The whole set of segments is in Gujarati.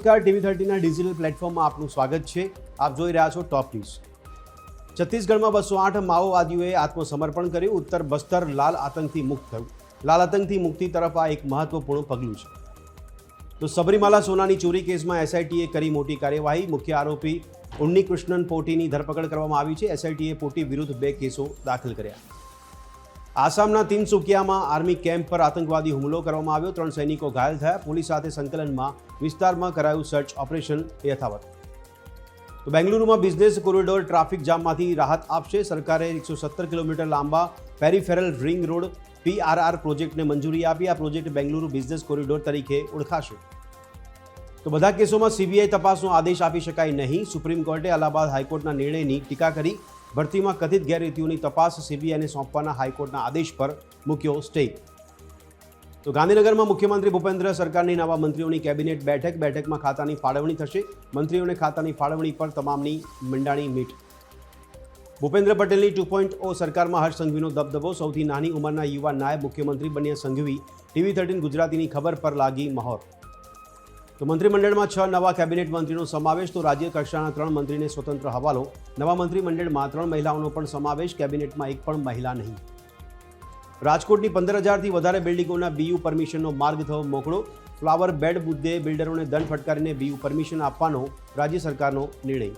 નમસ્કાર, TV30ના ડિજિટલ પ્લેટફોર્મમાં આપનું સ્વાગત છે। આપ જોઈ રહ્યા છો ટોપ ન્યૂઝ। છત્તીસગઢમાં 208 માઓવાદીઓએ આત્મસમર્પણ કર્યું। ઉત્તર બસ્તર લાલ આતંકથી મુક્ત થયું। લાલ આતંકથી મુક્તિ તરફ આ એક મહત્વપૂર્ણ પગલું છે। તો સબરીમાલા સોનાની ચોરી કેસમાં એસઆઈટીએ કરી મોટી કાર્યવાહી। મુખ્ય આરોપી ઉન્નીકૃષ્ણન પોટીની ધરપકડ કરવામાં આવી છે। એસઆઈટીએ પોટી વિરુદ્ધ 2 કેસો દાખલ કર્યા। આસામના તિનસુકિયામાં આર્મી કેમ્પ પર આતંકવાદી હુમલો કરવામાં આવ્યો। 3 સૈનિકો ઘાયલ થયા। પોલીસ સાથે સંકલનમાં વિસ્તારમાં કરાયું સર્ચ ઓપરેશન યથાવત। તો બેંગલુરુમાં બિઝનેસ કોરિડોર ટ્રાફિક જામમાંથી રાહત આપશે। સરકારે 117 કિલોમીટર લાંબા પેરીફેરલ રિંગ રોડ PRR પ્રોજેક્ટને મંજૂરી આપી। આ પ્રોજેક્ટ બેંગલુરુ બિઝનેસ કોરિડોર તરીકે ઓળખાશે। તો બધા કેસોમાં સીબીઆઈ તપાસનો આદેશ આપી શકાય નહીં। સુપ્રીમ કોર્ટે અલ્હાબાદ હાઈકોર્ટના નિર્ણયની ટીકા કરી। ભરતીમાં કથિત ગેરરીતિઓની તપાસ સીબીઆઈને સોંપવાના હાઈકોર્ટના આદેશ પર મૂક્યો સ્ટે। તો ગાંધીનગરમાં મુખ્યમંત્રી ભૂપેન્દ્ર સરકારની નવા મંત્રીઓની કેબિનેટ બેઠકમાં ખાતાની ફાળવણી થશે। મંત્રીઓને ખાતાની ફાળવણી પર તમામની મંડાણી મીટ। ભૂપેન્દ્ર પટેલની 2.0 સરકારમાં હર્ષ સંઘવીનો દબદબો। સૌથી નાની ઉંમરના યુવા નાયબ મુખ્યમંત્રી બન્યા સંઘવી। TV13 ગુજરાતીની ખબર પર લાગી મહોર। તો મંત્રીમંડળમાં 6 નવા કેબિનેટ મંત્રીનો સમાવેશ। તો રાજ્ય કક્ષાના 3 મંત્રીને સ્વતંત્ર હવાલો। નવા મંત્રીમંડળમાં 3 મહિલાઓનો પણ સમાવેશ। કેબિનેટમાં એક પણ મહિલા નહીં। રાજકોટની 15,000થી વધારે બિલ્ડિંગોના BU પરમિશનનો માર્ગ થયો મોકળો। ફ્લાવર બેડ મુદ્દે બિલ્ડરોને દંડ ફટકારીને BU પરમિશન આપવાનો રાજ્ય સરકારનો નિર્ણય।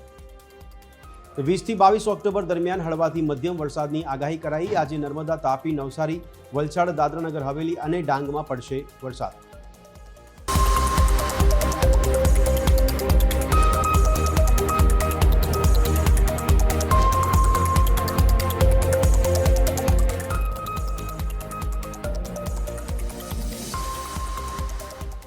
તો 20થી 22 ઓક્ટોબર દરમિયાન હળવાથી મધ્યમ વરસાદની આગાહી કરાઈ। આજે નર્મદા, તાપી, નવસારી, વલસાડ, દાદરાનગર હવેલી અને ડાંગમાં પડશે વરસાદ।